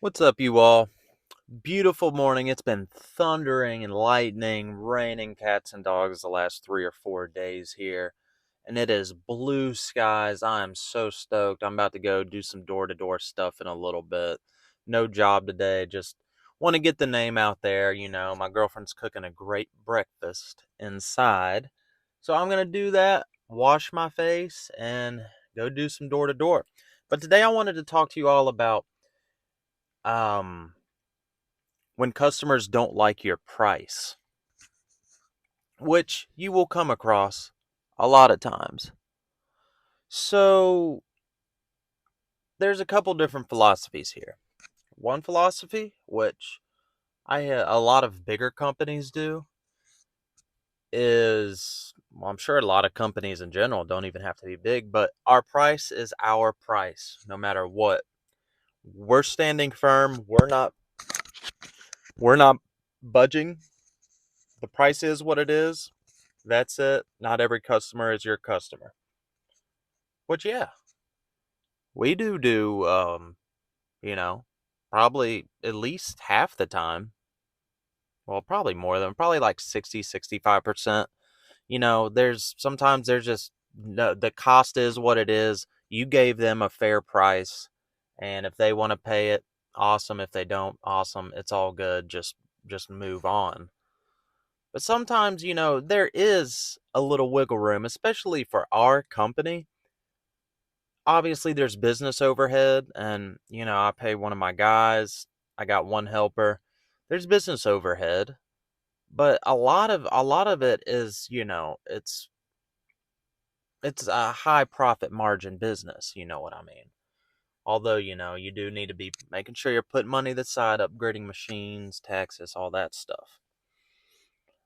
What's up, you all? Beautiful morning. It's been thundering and lightning, raining cats and dogs the last 3 or 4 days here, and it is blue skies. I am so stoked. I'm about to go do some door to door stuff in a little bit. No job today. Just want to get the name out there. My girlfriend's cooking a great breakfast inside. So I'm going to do that, wash my face, and go do some door to door. But today I wanted to talk to you all about um when customers don't like your price, which you will come across a lot of times. So, there's a couple different philosophies here. One philosophy, which a lot of bigger companies do, is well, I'm sure a lot of companies in general don't even have to be big, but our price is our price, no matter what. We're standing firm. We're not budging. The price is what it is. That's it. Not every customer is your customer. Which, yeah, we do, you know, probably at least half the time. Well, probably more than, probably like 60, 65%. Sometimes there's just, no, the cost is what it is. You gave them a fair price. And if they want to pay it, awesome. If they don't, awesome. It's all good. Just move on. But sometimes, there is a little wiggle room, especially for our company. Obviously there's business overhead, and I pay one of my guys. I got one helper. There's business overhead, but a lot of it is, it's a high profit margin business, you know what I mean? Although, you do need to be making sure you're putting money aside, upgrading machines, taxes, all that stuff.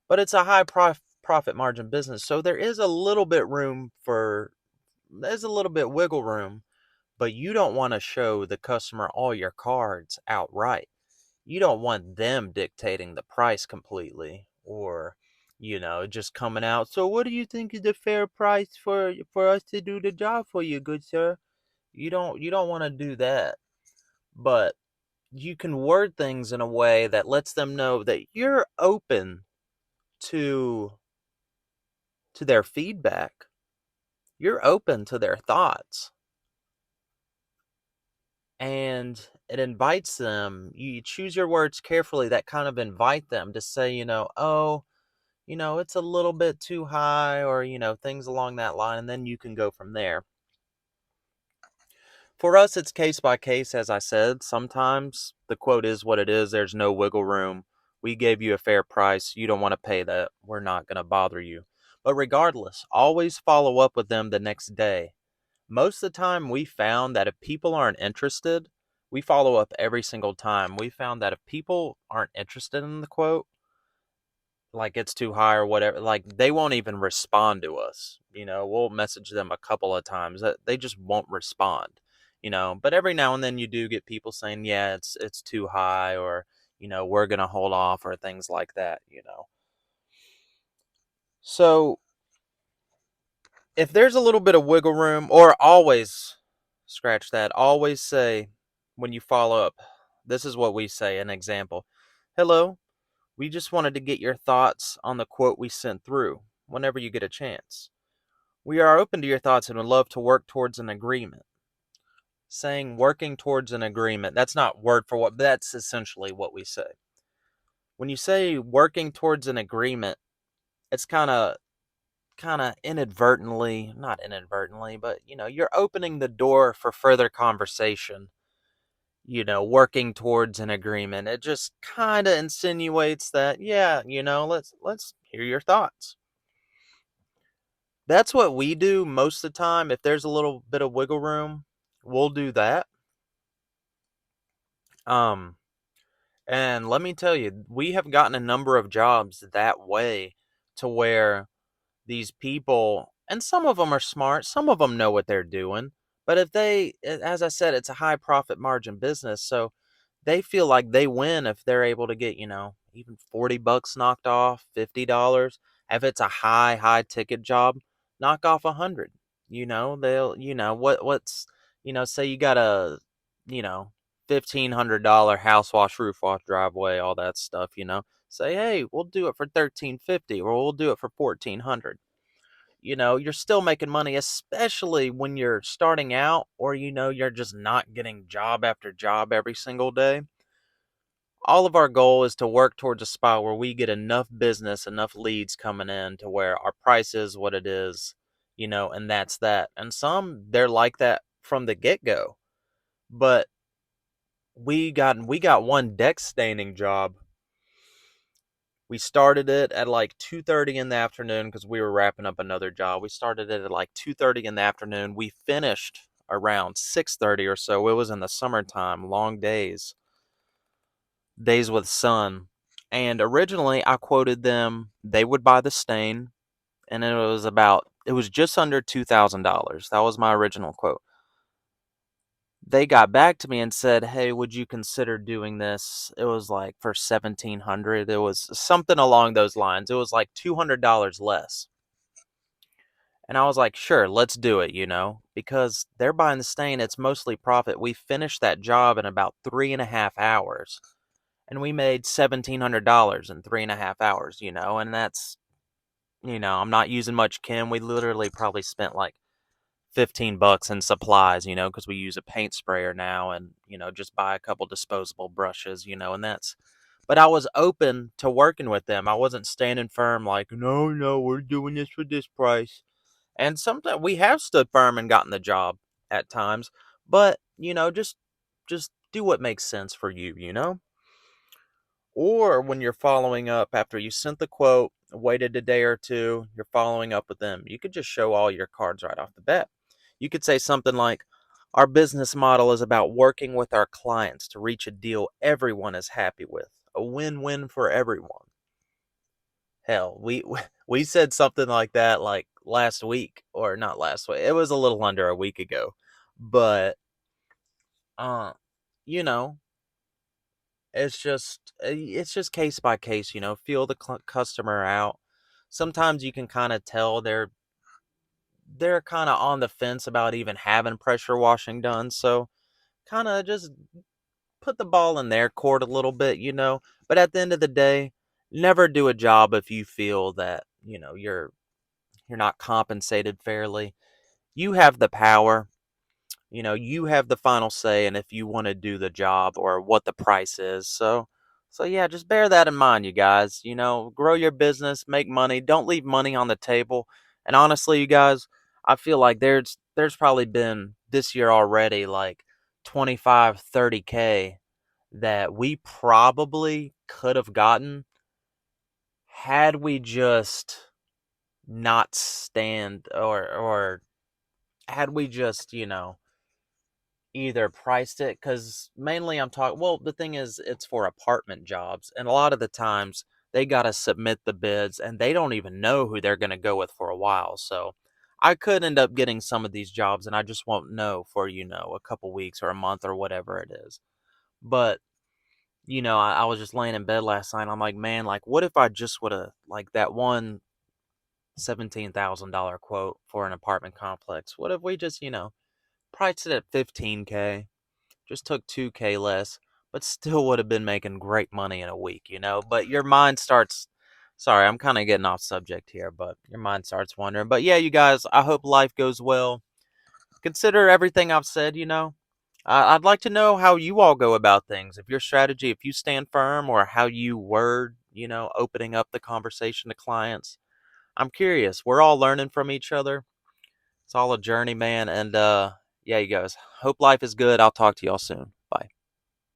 But it's a high profit margin business, so there's a little bit wiggle room. But you don't want to show the customer all your cards outright. You don't want them dictating the price completely, or just coming out. So what do you think is the fair price for us to do the job for you, good sir? You don't want to do that. But you can word things in a way that lets them know that you're open to their feedback. You're open to their thoughts. And it invites them. You choose your words carefully that kind of invite them to say, oh, it's a little bit too high, or things along that line, and then you can go from there. For us, it's case by case. As I said, sometimes the quote is what it is. There's no wiggle room. We gave you a fair price. You don't want to pay that. We're not going to bother you. But regardless, always follow up with them the next day. Most of the time, we found that if people aren't interested, we follow up every single time. We found that if people aren't interested in the quote, like it's too high or whatever, like they won't even respond to us. We'll message them a couple of times that they just won't respond. But every now and then you do get people saying, yeah, it's too high, or we're gonna hold off, or things like that. So if there's a little bit of wiggle room, or always scratch that, always say when you follow up, this is what we say. An example: hello, we just wanted to get your thoughts on the quote we sent through whenever you get a chance. We are open to your thoughts and would love to work towards an agreement. Saying working towards an agreement, that's not word for word, but that's essentially what we say. When you say working towards an agreement, it's kind of inadvertently, not inadvertently, but you're opening the door for further conversation. Working towards an agreement, it just kind of insinuates that, yeah, let's hear your thoughts. That's what we do most of the time. If there's a little bit of wiggle room, we'll do that. um and let me tell you, we have gotten a number of jobs that way, to where these people, and some of them are smart, some of them know what they're doing, but as I said, it's a high profit margin business, so they feel like they win if they're able to get, even $40 knocked off, $50. If it's a high ticket job, knock off 100. They'll, what's, say you got a, you know $1,500 house wash, roof wash, driveway, all that stuff, say, hey, we'll do it for $1,350 or we'll do it for $1,400. You're still making money, especially when you're starting out or you're just not getting job after job every single day. All of our goal is to work towards a spot where we get enough business, enough leads coming in to where our price is what it is, and that's that. And some they're like that from the get-go. But we got one deck staining job. We started it at like 2:30 in the afternoon because we were wrapping up another job. We started it at like 2:30 in the afternoon. We finished around 6:30 or so. It was in the summertime, long days with sun. And originally I quoted them they would buy the stain, and it was just under $2,000. That was my original quote. They got back to me and said, "Hey, would you consider doing this?" It was like for 1,700. It was something along those lines. It was like $200 less. And I was like, "Sure, let's do it, because they're buying the stain. It's mostly profit." We finished that job in about 3.5 hours, and we made $1,700 in 3.5 hours, and that's, I'm not using much chem. We literally probably spent like $15 in supplies, because we use a paint sprayer now and, just buy a couple disposable brushes, and but I was open to working with them. I wasn't standing firm like, no, no, we're doing this for this price. And sometimes we have stood firm and gotten the job at times, but, just do what makes sense for you. Or when you're following up after you sent the quote, waited a day or two, you're following up with them. You could just show all your cards right off the bat. You could say something like, our business model is about working with our clients to reach a deal everyone is happy with, a win-win for everyone. Hell, we said something like that like last week, or not last week. It was a little under a week ago. But uh you know, it's just case by case, feel the customer out. Sometimes you can kind of tell they're kind of on the fence about even having pressure washing done, so kind of just put the ball in their court a little bit. But at the end of the day, never do a job if you feel that, you're not compensated fairly. You have the power. You have the final say, and if you want to do the job or what the price is. So yeah, just bear that in mind, you guys. Grow your business, make money, don't leave money on the table. And honestly, you guys, I feel like there's probably been this year already like 25, 30K that we probably could have gotten had we just not stand or had we just, either priced it, because mainly I'm talking, well, the thing is it's for apartment jobs, and a lot of the times they got to submit the bids and they don't even know who they're going to go with for a while. So I could end up getting some of these jobs and I just won't know for, a couple weeks or a month or whatever it is. But I was just laying in bed last night. I'm like, man, like, what if I just would have, like, that one $17,000 quote for an apartment complex? What if we just, priced it at 15K, just took 2K less, but still would have been making great money in a week? But your mind starts, sorry, I'm kind of getting off subject here, but your mind starts wondering. But yeah, you guys, I hope life goes well. Consider everything I've said. I'd like to know how you all go about things. If your strategy, if you stand firm, or how you word, opening up the conversation to clients. I'm curious. We're all learning from each other. It's all a journey, man. And yeah, you guys. Hope life is good. I'll talk to y'all soon.